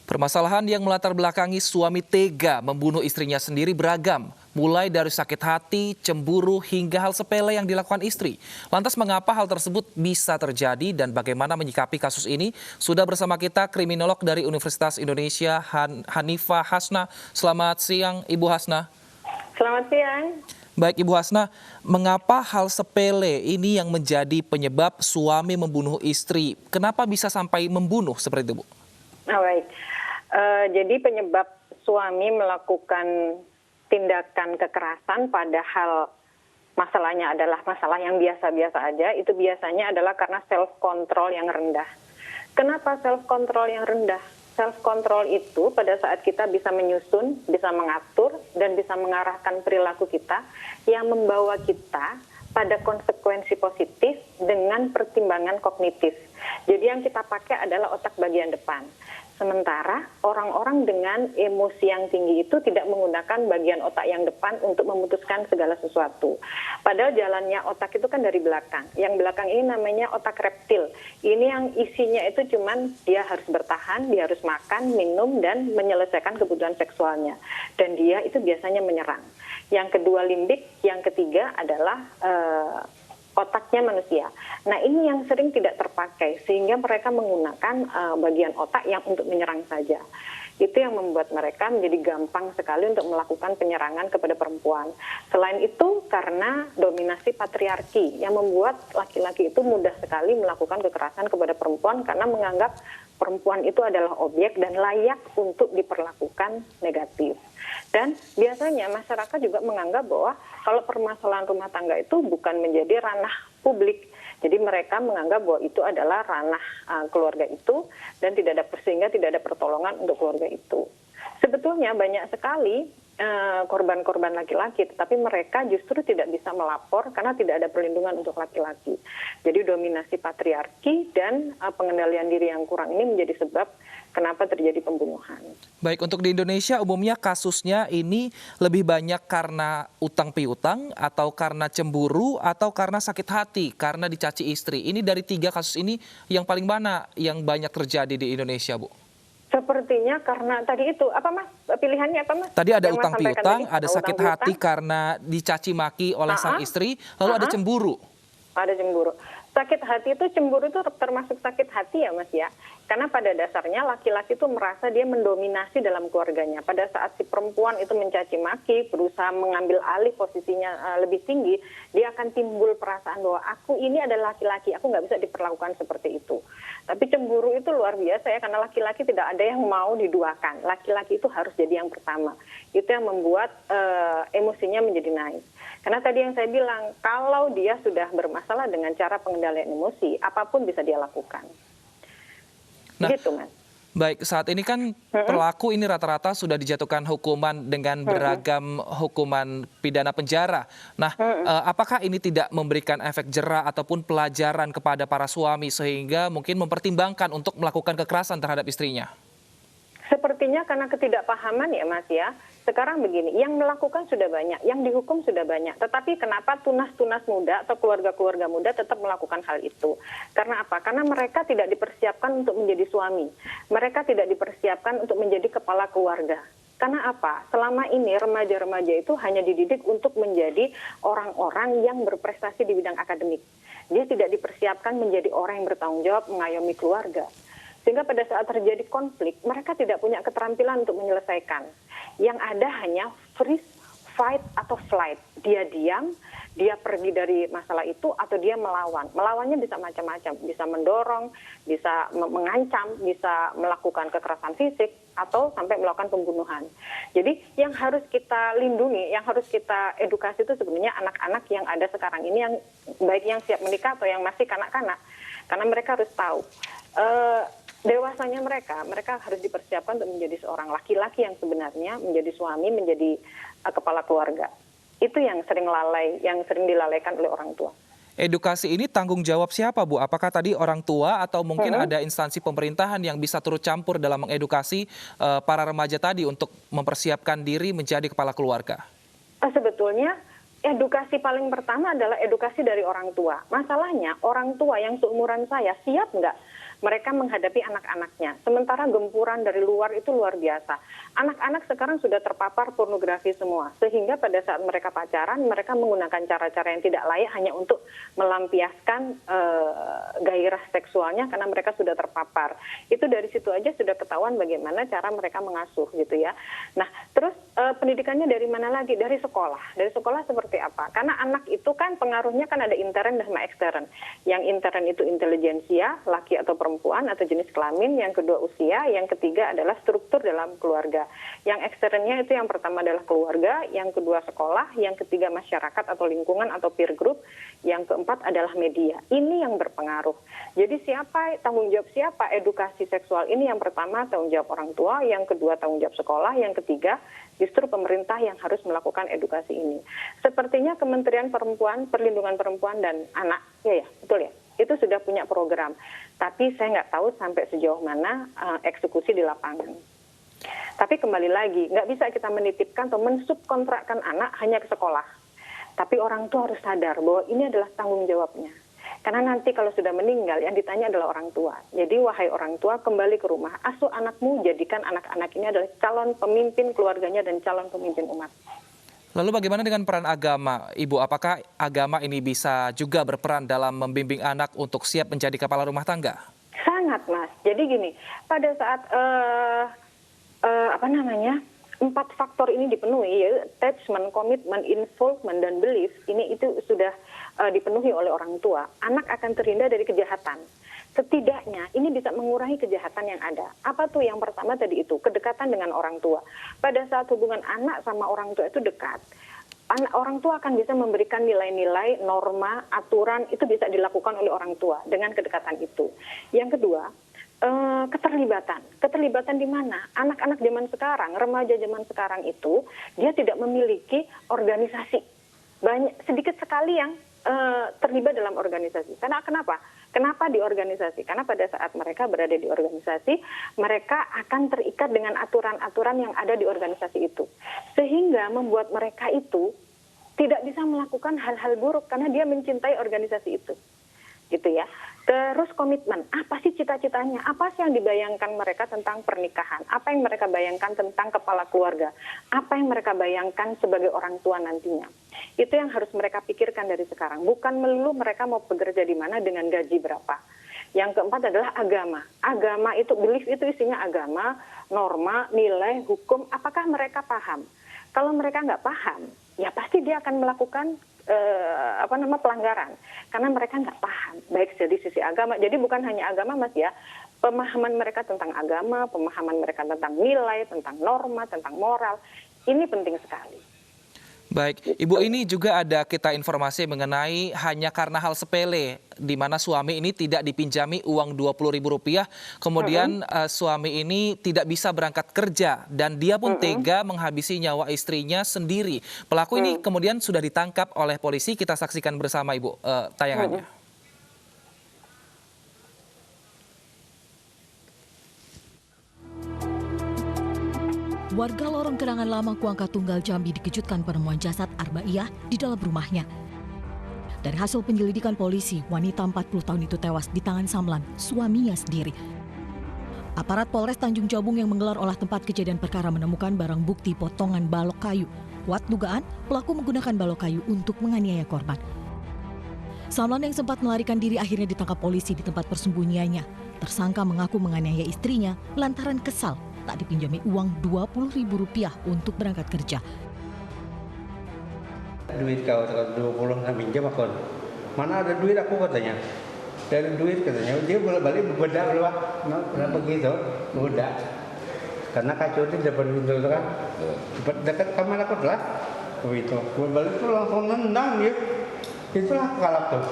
Permasalahan yang melatar belakangi suami tega membunuh istrinya sendiri beragam, mulai dari sakit hati, cemburu, hingga hal sepele yang dilakukan istri. Lantas mengapa hal tersebut bisa terjadi dan bagaimana menyikapi kasus ini? Sudah bersama kita kriminolog dari Universitas Indonesia, Hanifah Hasna. Selamat siang, Ibu Hasna. Selamat siang. Baik Ibu Hasna, mengapa hal sepele ini yang menjadi penyebab suami membunuh istri? Kenapa bisa sampai membunuh seperti itu, Bu? Baik. Jadi penyebab suami melakukan tindakan kekerasan padahal masalahnya adalah masalah yang biasa-biasa aja, itu biasanya adalah karena self control yang rendah. Kenapa self control yang rendah? Self control itu pada saat kita bisa menyusun, bisa mengatur, dan bisa mengarahkan perilaku kita yang membawa kita pada konsekuensi positif dengan pertimbangan kognitif. Jadi yang kita pakai adalah otak bagian depan. Sementara orang-orang dengan emosi yang tinggi itu tidak menggunakan bagian otak yang depan untuk memutuskan segala sesuatu. Padahal jalannya otak itu kan dari belakang. Yang belakang ini namanya otak reptil. Ini yang isinya itu cuman dia harus bertahan, dia harus makan, minum, dan menyelesaikan kebutuhan seksualnya. Dan dia itu biasanya menyerang. Yang kedua limbik, yang ketiga adalah otaknya manusia. Nah ini yang sering tidak terpakai sehingga mereka menggunakan bagian otak yang untuk menyerang saja. Itu yang membuat mereka menjadi gampang sekali untuk melakukan penyerangan kepada perempuan. Selain itu karena dominasi patriarki yang membuat laki-laki itu mudah sekali melakukan kekerasan kepada perempuan karena menganggap perempuan itu adalah objek dan layak untuk diperlakukan negatif. Dan biasanya masyarakat juga menganggap bahwa kalau permasalahan rumah tangga itu bukan menjadi ranah publik. Jadi mereka menganggap bahwa itu adalah ranah keluarga itu dan sehingga tidak ada pertolongan untuk keluarga itu. Sebetulnya banyak sekali korban-korban laki-laki, tetapi mereka justru tidak bisa melapor karena tidak ada perlindungan untuk laki-laki. Jadi dominasi patriarki dan pengendalian diri yang kurang ini menjadi sebab kenapa terjadi pembunuhan. Baik, untuk di Indonesia umumnya kasusnya ini lebih banyak karena utang piutang atau karena cemburu atau karena sakit hati karena dicaci istri. Ini dari 3 kasus ini yang paling mana yang banyak terjadi di Indonesia, Bu? Sepertinya karena tadi itu, apa Mas? Pilihannya apa Mas? Tadi ada utang piutang, ada sakit hati karena dicaci maki oleh sang istri, lalu ada cemburu. Ada cemburu. Sakit hati itu, cemburu itu termasuk sakit hati ya Mas ya. Karena pada dasarnya laki-laki itu merasa dia mendominasi dalam keluarganya. Pada saat si perempuan itu mencaci maki, berusaha mengambil alih posisinya lebih tinggi, dia akan timbul perasaan bahwa aku ini adalah laki-laki, aku nggak bisa diperlakukan seperti itu. Tapi cemburu itu luar biasa ya, karena laki-laki tidak ada yang mau diduakan. Laki-laki itu harus jadi yang pertama. Itu yang membuat emosinya menjadi naik. Karena tadi yang saya bilang, kalau dia sudah bermasalah dengan cara pengendalian emosi, apapun bisa dia lakukan. Nah, gitu, Mas. Baik, saat ini kan pelaku ini rata-rata sudah dijatuhkan hukuman dengan beragam hukuman pidana penjara. Nah, apakah ini tidak memberikan efek jera ataupun pelajaran kepada para suami sehingga mungkin mempertimbangkan untuk melakukan kekerasan terhadap istrinya? Sepertinya karena ketidakpahaman ya Mas ya. Sekarang begini, yang melakukan sudah banyak, yang dihukum sudah banyak. Tetapi kenapa tunas-tunas muda atau keluarga-keluarga muda tetap melakukan hal itu? Karena apa? Karena mereka tidak dipersiapkan untuk menjadi suami. Mereka tidak dipersiapkan untuk menjadi kepala keluarga. Karena apa? Selama ini remaja-remaja itu hanya dididik untuk menjadi orang-orang yang berprestasi di bidang akademik. Dia tidak dipersiapkan menjadi orang yang bertanggung jawab mengayomi keluarga. Sehingga pada saat terjadi konflik, mereka tidak punya keterampilan untuk menyelesaikan. Yang ada hanya freeze, fight, atau flight. Dia diam, dia pergi dari masalah itu, atau dia melawan. Melawannya bisa macam-macam, bisa mendorong, bisa mengancam, bisa melakukan kekerasan fisik, atau sampai melakukan pembunuhan. Jadi yang harus kita lindungi, yang harus kita edukasi itu sebenarnya anak-anak yang ada sekarang ini, yang baik yang siap menikah atau yang masih kanak-kanak. Karena mereka harus tahu. Dewasanya mereka harus dipersiapkan untuk menjadi seorang laki-laki yang sebenarnya menjadi suami, menjadi kepala keluarga. Itu yang sering dilalaikan oleh orang tua. Edukasi ini tanggung jawab siapa, Bu? Apakah tadi orang tua atau mungkin ada instansi pemerintahan yang bisa turut campur dalam mengedukasi para remaja tadi untuk mempersiapkan diri menjadi kepala keluarga? Sebetulnya edukasi paling pertama adalah edukasi dari orang tua. Masalahnya orang tua yang seumuran saya siap nggak mereka menghadapi anak-anaknya. Sementara gempuran dari luar itu luar biasa. Anak-anak sekarang sudah terpapar pornografi semua, sehingga pada saat mereka pacaran, mereka menggunakan cara-cara yang tidak layak hanya untuk melampiaskan gairah seksualnya karena mereka sudah terpapar. Itu dari situ aja sudah ketahuan bagaimana cara mereka mengasuh gitu ya. Nah, terus pendidikannya dari mana lagi? Dari sekolah. Dari sekolah seperti apa? Karena anak itu kan pengaruhnya kan ada intern dan sama ekstern. Yang intern itu intelijensia, laki atau perempuan atau jenis kelamin, yang kedua usia, yang ketiga adalah struktur dalam keluarga. Yang eksternnya itu yang pertama adalah keluarga, yang kedua sekolah, yang ketiga masyarakat atau lingkungan atau peer group, yang keempat adalah media. Ini yang berpengaruh. Jadi tanggung jawab siapa edukasi seksual ini? Yang pertama tanggung jawab orang tua, yang kedua tanggung jawab sekolah, yang ketiga justru pemerintah yang harus melakukan edukasi ini. Sepertinya Kementerian Perlindungan Perempuan dan Anak, ya betul ya, itu sudah punya program. Tapi saya nggak tahu sampai sejauh mana eksekusi di lapangan. Tapi kembali lagi, nggak bisa kita menitipkan atau mensubkontrakkan anak hanya ke sekolah. Tapi orang tua harus sadar bahwa ini adalah tanggung jawabnya. Karena nanti kalau sudah meninggal, yang ditanya adalah orang tua. Jadi wahai orang tua, kembali ke rumah, asuh anakmu, jadikan anak-anak ini adalah calon pemimpin keluarganya dan calon pemimpin umat. Lalu bagaimana dengan peran agama, Ibu? Apakah agama ini bisa juga berperan dalam membimbing anak untuk siap menjadi kepala rumah tangga? Sangat, Mas. Jadi gini, pada saat 4 faktor ini dipenuhi, yaitu attachment, komitmen, involvement, dan belief, itu sudah dipenuhi oleh orang tua, anak akan terhindar dari kejahatan. Setidaknya ini bisa mengurangi kejahatan yang ada. Apa tuh? Yang pertama tadi itu, kedekatan dengan orang tua. Pada saat hubungan anak sama orang tua itu dekat, orang tua akan bisa memberikan nilai-nilai, norma, aturan, itu bisa dilakukan oleh orang tua dengan kedekatan itu. Yang kedua, keterlibatan di mana? Anak-anak zaman sekarang, remaja zaman sekarang itu, dia tidak memiliki organisasi. Sedikit sekali yang terlibat dalam organisasi. Karena kenapa? Kenapa di organisasi? Karena pada saat mereka berada di organisasi, mereka akan terikat dengan aturan-aturan yang ada di organisasi itu. Sehingga membuat mereka itu tidak bisa melakukan hal-hal buruk karena dia mencintai organisasi itu. Gitu ya. Terus komitmen, apa sih cita-citanya? Apa sih yang dibayangkan mereka tentang pernikahan? Apa yang mereka bayangkan tentang kepala keluarga? Apa yang mereka bayangkan sebagai orang tua nantinya? Itu yang harus mereka pikirkan dari sekarang. Bukan melulu mereka mau bekerja di mana dengan gaji berapa. Yang keempat adalah agama. Agama itu, belief itu isinya agama, norma, nilai, hukum. Apakah mereka paham? Kalau mereka nggak paham, ya pasti dia akan melakukan pelanggaran karena mereka nggak paham baik dari sisi agama. Jadi bukan hanya agama, Mas ya, pemahaman mereka tentang agama, pemahaman mereka tentang nilai, tentang norma, tentang moral, ini penting sekali. Baik, Ibu, ini juga ada kita informasi mengenai hanya karena hal sepele, di mana suami ini tidak dipinjami uang Rp20.000, kemudian suami ini tidak bisa berangkat kerja, dan dia pun tega menghabisi nyawa istrinya sendiri. Pelaku ini kemudian sudah ditangkap oleh polisi, kita saksikan bersama Ibu tayangannya. Warga lorong Kenangan Lama Kuangka Tunggal Jambi dikejutkan penemuan jasad Arba'iyah di dalam rumahnya. Dari hasil penyelidikan polisi, wanita 40 tahun itu tewas di tangan Samlan, suaminya sendiri. Aparat Polres Tanjung Jabung yang menggelar olah tempat kejadian perkara menemukan barang bukti potongan balok kayu. Kuat dugaan pelaku menggunakan balok kayu untuk menganiaya korban. Samlan yang sempat melarikan diri akhirnya ditangkap polisi di tempat persembunyiannya. Tersangka mengaku menganiaya istrinya lantaran kesal tak dipinjami uang Rp20.000 untuk berangkat kerja. Duit kau 20 nak pinjam aku. Mana ada duit aku katanya. Dari duit katanya dia bolak-balik bebedak dulu. Kenapa begitu? Bebedak. Karena kacau itu dapat pintu itu kan. Dekat kamar aku lah. Begitu. Bolak-balik itu langsung nendang dia. Itulah kalap tuh.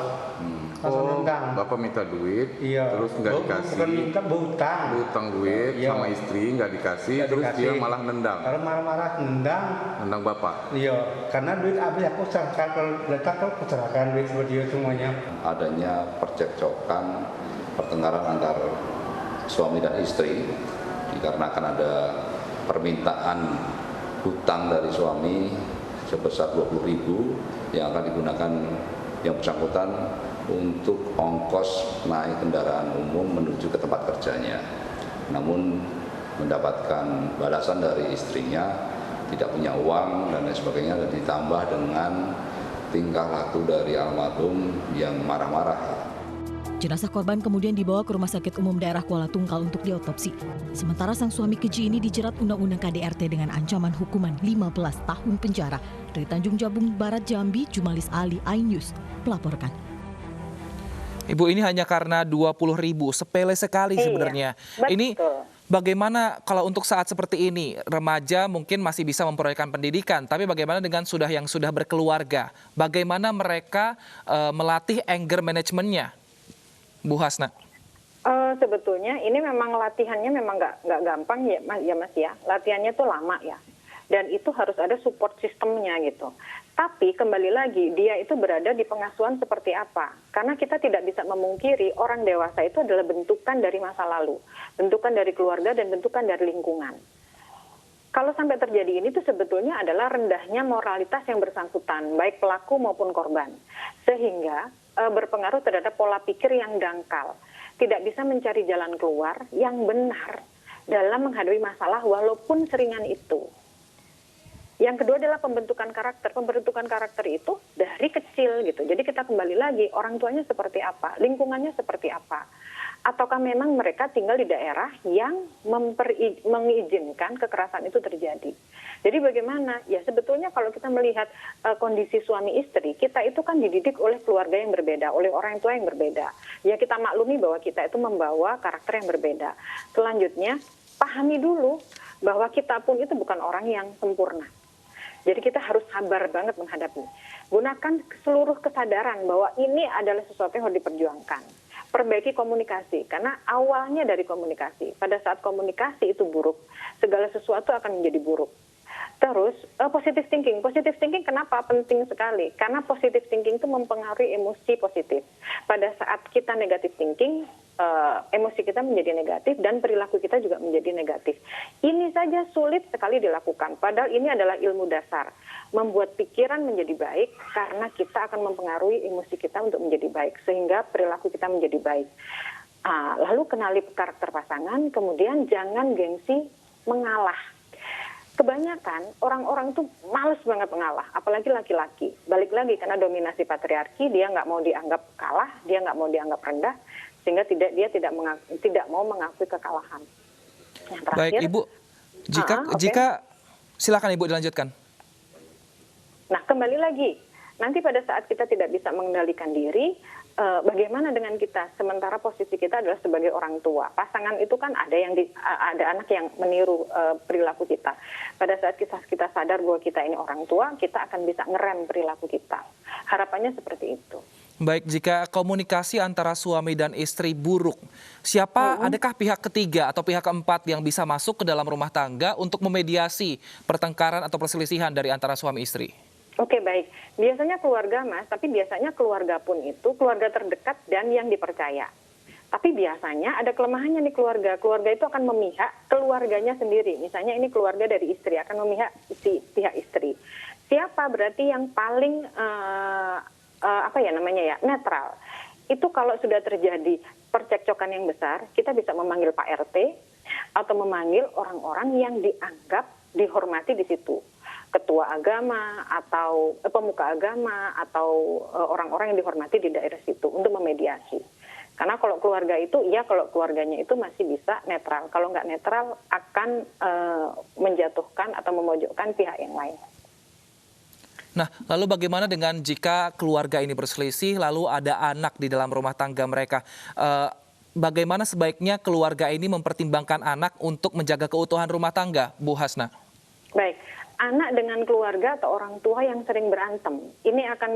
Bapak minta duit, iya. Terus nggak dikasih. Bukan minta, berhutang Duit iya. Sama istri nggak dikasih, terus dia malah nendang. Kalau marah-marah nendang Bapak. Iya, karena duit habis aku serahkan, kalau datang aku serahkan duit buat dia semuanya. Adanya percekcokan, pertengkaran antar suami dan istri dikarenakan ada permintaan hutang dari suami sebesar 20.000 yang akan digunakan yang bersangkutan untuk ongkos naik kendaraan umum menuju ke tempat kerjanya. Namun mendapatkan balasan dari istrinya tidak punya uang dan lain sebagainya, dan ditambah dengan tingkah laku dari almarhum yang marah-marah. Jenazah korban kemudian dibawa ke Rumah Sakit Umum Daerah Kuala Tungkal untuk diotopsi. Sementara sang suami keji ini dijerat Undang-Undang KDRT dengan ancaman hukuman 15 tahun penjara. Dari Tanjung Jabung Barat, Jambi, Jumalis Ali, iNews melaporkan. Ibu, ini hanya karena 20.000, sepele sekali sebenarnya. Betul. Ini bagaimana kalau untuk saat seperti ini, remaja mungkin masih bisa memperolehkan pendidikan, tapi bagaimana dengan yang sudah berkeluarga? Bagaimana mereka melatih anger manajemennya, Bu Hasna? Sebetulnya ini memang latihannya memang nggak gampang ya Mas ya. Latihannya tuh lama ya. Dan itu harus ada support sistemnya gitu. Tapi kembali lagi, dia itu berada di pengasuhan seperti apa? Karena kita tidak bisa memungkiri orang dewasa itu adalah bentukan dari masa lalu, bentukan dari keluarga dan bentukan dari lingkungan. Kalau sampai terjadi ini tuh sebetulnya adalah rendahnya moralitas yang bersangkutan, baik pelaku maupun korban. Sehingga berpengaruh terhadap pola pikir yang dangkal. Tidak bisa mencari jalan keluar yang benar dalam menghadapi masalah walaupun seringan itu. Yang kedua adalah pembentukan karakter. Pembentukan karakter itu dari kecil gitu. Jadi kita kembali lagi, orang tuanya seperti apa, lingkungannya seperti apa. Ataukah memang mereka tinggal di daerah yang mengizinkan kekerasan itu terjadi. Jadi bagaimana? Ya sebetulnya kalau kita melihat kondisi suami istri, kita itu kan dididik oleh keluarga yang berbeda, oleh orang tua yang berbeda. Ya kita maklumi bahwa kita itu membawa karakter yang berbeda. Selanjutnya, pahami dulu bahwa kita pun itu bukan orang yang sempurna. Jadi kita harus sabar banget menghadapi. Gunakan seluruh kesadaran bahwa ini adalah sesuatu yang harus diperjuangkan. Perbaiki komunikasi, karena awalnya dari komunikasi. Pada saat komunikasi itu buruk, segala sesuatu akan menjadi buruk. Terus, positive thinking. Positive thinking kenapa penting sekali? Karena positive thinking itu mempengaruhi emosi positif. Pada saat kita negative thinking, emosi kita menjadi negatif dan perilaku kita juga menjadi negatif. Ini saja sulit sekali dilakukan. Padahal ini adalah ilmu dasar. Membuat pikiran menjadi baik karena kita akan mempengaruhi emosi kita untuk menjadi baik. Sehingga perilaku kita menjadi baik. Lalu kenali karakter pasangan, kemudian jangan gengsi mengalah. Kebanyakan orang-orang tuh males banget mengalah, apalagi laki-laki. Balik lagi karena dominasi patriarki, dia nggak mau dianggap kalah, dia nggak mau dianggap rendah, sehingga dia tidak mau mengakui kekalahan. Yang terakhir, baik Ibu, jika silakan Ibu dilanjutkan. Nah kembali lagi, nanti pada saat kita tidak bisa mengendalikan diri, bagaimana dengan kita? Sementara posisi kita adalah sebagai orang tua. Pasangan itu kan ada anak yang meniru perilaku kita. Pada saat kita sadar bahwa kita ini orang tua, kita akan bisa ngerem perilaku kita. Harapannya seperti itu. Baik, jika komunikasi antara suami dan istri buruk, adakah pihak ketiga atau pihak keempat yang bisa masuk ke dalam rumah tangga untuk memediasi pertengkaran atau perselisihan dari antara suami istri? Oke, baik. Biasanya keluarga, Mas, tapi biasanya keluarga pun itu keluarga terdekat dan yang dipercaya. Tapi biasanya ada kelemahannya nih keluarga. Keluarga itu akan memihak keluarganya sendiri. Misalnya ini keluarga dari istri akan memihak pihak istri. Siapa berarti yang paling netral? Itu kalau sudah terjadi percekcokan yang besar, kita bisa memanggil Pak RT atau memanggil orang-orang yang dianggap dihormati di situ. Ketua agama atau pemuka agama atau orang-orang yang dihormati di daerah situ untuk memediasi. Karena kalau keluarga itu, kalau keluarganya itu masih bisa netral. Kalau nggak netral akan menjatuhkan atau memojokkan pihak yang lain. Nah, lalu bagaimana dengan jika keluarga ini berselisih, lalu ada anak di dalam rumah tangga mereka? Bagaimana sebaiknya keluarga ini mempertimbangkan anak untuk menjaga keutuhan rumah tangga, Bu Hasna? Baik. Anak dengan keluarga atau orang tua yang sering berantem, ini akan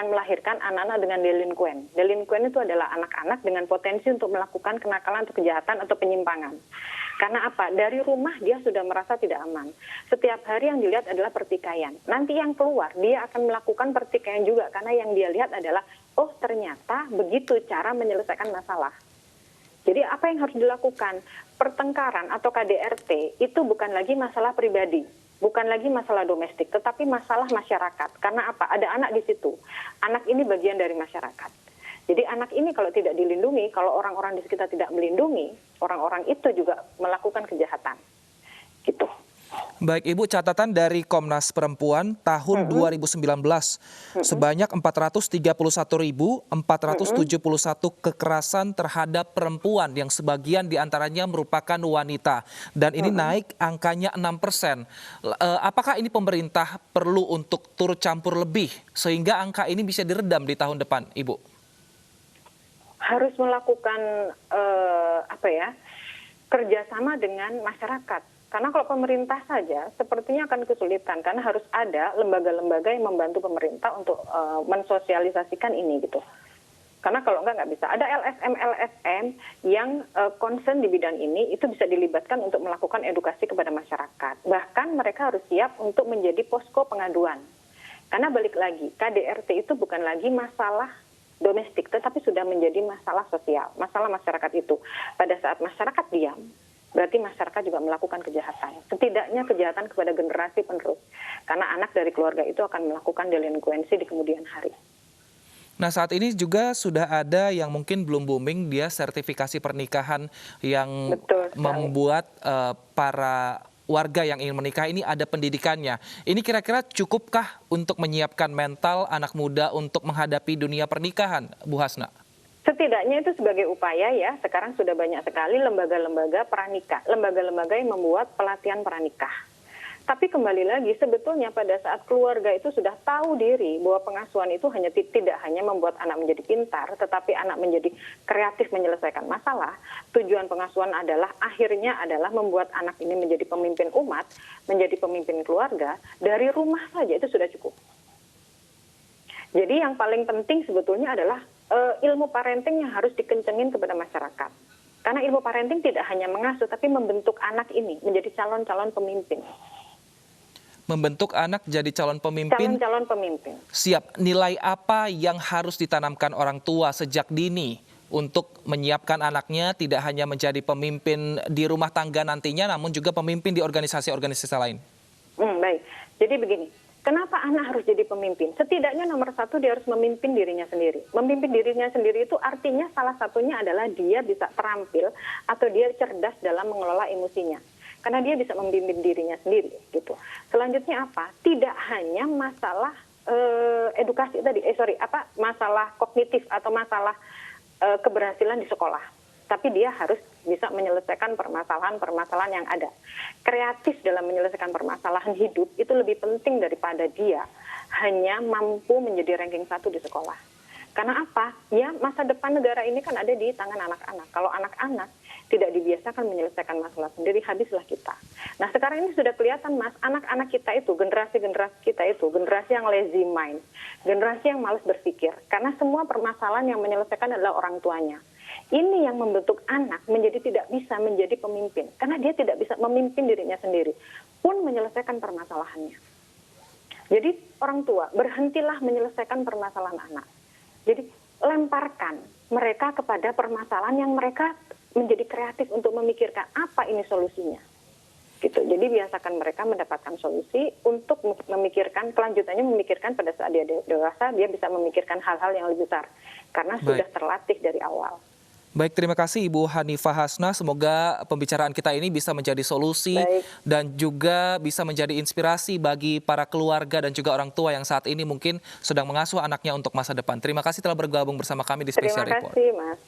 melahirkan anak-anak dengan delinquen. Delinquen itu adalah anak-anak dengan potensi untuk melakukan kenakalan atau kejahatan atau penyimpangan. Karena apa? Dari rumah dia sudah merasa tidak aman. Setiap hari yang dilihat adalah pertikaian. Nanti yang keluar, dia akan melakukan pertikaian juga. Karena yang dia lihat adalah, oh ternyata begitu cara menyelesaikan masalah. Jadi apa yang harus dilakukan? Pertengkaran atau KDRT itu bukan lagi masalah pribadi. Bukan lagi masalah domestik, tetapi masalah masyarakat. Karena apa? Ada anak di situ. Anak ini bagian dari masyarakat. Jadi anak ini kalau tidak dilindungi, kalau orang-orang di sekitar tidak melindungi, orang-orang itu juga melakukan kejahatan. Gitu. Baik Ibu, catatan dari Komnas Perempuan tahun 2019 sebanyak 431.471 kekerasan terhadap perempuan yang sebagian diantaranya merupakan wanita dan ini naik angkanya 6%. Apakah ini pemerintah perlu untuk turut campur lebih sehingga angka ini bisa diredam di tahun depan, Ibu? Harus melakukan kerjasama dengan masyarakat. Karena kalau pemerintah saja sepertinya akan kesulitan karena harus ada lembaga-lembaga yang membantu pemerintah untuk mensosialisasikan ini gitu. Karena kalau nggak bisa. Ada LSM yang concern di bidang ini itu bisa dilibatkan untuk melakukan edukasi kepada masyarakat. Bahkan mereka harus siap untuk menjadi posko pengaduan. Karena balik lagi, KDRT itu bukan lagi masalah domestik, tetapi sudah menjadi masalah sosial, masalah masyarakat itu. Pada saat masyarakat diam, berarti masyarakat juga melakukan kejahatan. Setidaknya kejahatan kepada generasi penerus. Karena anak dari keluarga itu akan melakukan delinkuensi di kemudian hari. Nah saat ini juga sudah ada yang mungkin belum booming, dia sertifikasi pernikahan yang membuat para warga yang ingin menikah ini ada pendidikannya. Ini kira-kira cukupkah untuk menyiapkan mental anak muda untuk menghadapi dunia pernikahan, Bu Hasna? Setidaknya itu sebagai upaya ya, sekarang sudah banyak sekali lembaga-lembaga pranikah, lembaga-lembaga yang membuat pelatihan pranikah. Tapi kembali lagi, sebetulnya pada saat keluarga itu sudah tahu diri bahwa pengasuhan itu tidak hanya membuat anak menjadi pintar, tetapi anak menjadi kreatif menyelesaikan masalah. Tujuan pengasuhan akhirnya adalah membuat anak ini menjadi pemimpin umat, menjadi pemimpin keluarga, dari rumah saja itu sudah cukup. Jadi yang paling penting sebetulnya adalah ilmu parenting yang harus dikencengin kepada masyarakat. Karena ilmu parenting tidak hanya mengasuh, tapi membentuk anak ini menjadi calon-calon pemimpin. Membentuk anak jadi calon pemimpin. Calon-calon pemimpin. Siap. Nilai apa yang harus ditanamkan orang tua sejak dini untuk menyiapkan anaknya tidak hanya menjadi pemimpin di rumah tangga nantinya, namun juga pemimpin di organisasi-organisasi lain? Baik. Jadi begini, kenapa anak harus jadi pemimpin? Setidaknya nomor satu dia harus memimpin dirinya sendiri. Memimpin dirinya sendiri itu artinya salah satunya adalah dia bisa terampil atau dia cerdas dalam mengelola emosinya. Karena dia bisa memimpin dirinya sendiri gitu. Selanjutnya apa? Tidak hanya masalah edukasi tadi, masalah kognitif atau masalah keberhasilan di sekolah. Tapi dia harus bisa menyelesaikan permasalahan-permasalahan yang ada. Kreatif dalam menyelesaikan permasalahan hidup itu lebih penting daripada dia hanya mampu menjadi ranking 1 di sekolah. Karena apa? Ya, masa depan negara ini kan ada di tangan anak-anak. Kalau anak-anak tidak dibiasakan menyelesaikan masalah sendiri, habislah kita. Nah, sekarang ini sudah kelihatan, Mas, anak-anak kita itu, generasi-generasi kita itu, generasi yang lazy mind, generasi yang malas berpikir. Karena semua permasalahan yang menyelesaikan adalah orang tuanya. Ini yang membentuk anak menjadi tidak bisa menjadi pemimpin. Karena dia tidak bisa memimpin dirinya sendiri, pun menyelesaikan permasalahannya. Jadi, orang tua, berhentilah menyelesaikan permasalahan anak. Jadi lemparkan mereka kepada permasalahan yang mereka menjadi kreatif untuk memikirkan apa ini solusinya. Gitu. Jadi biasakan mereka mendapatkan solusi untuk memikirkan, kelanjutannya memikirkan pada saat dia dewasa, dia bisa memikirkan hal-hal yang lebih besar. Karena sudah terlatih dari awal. Baik, terima kasih Ibu Hanifah Hasna. Semoga pembicaraan kita ini bisa menjadi solusi dan juga bisa menjadi inspirasi bagi para keluarga dan juga orang tua yang saat ini mungkin sedang mengasuh anaknya untuk masa depan. Terima kasih telah bergabung bersama kami di Special Report. Terima kasih, Mas.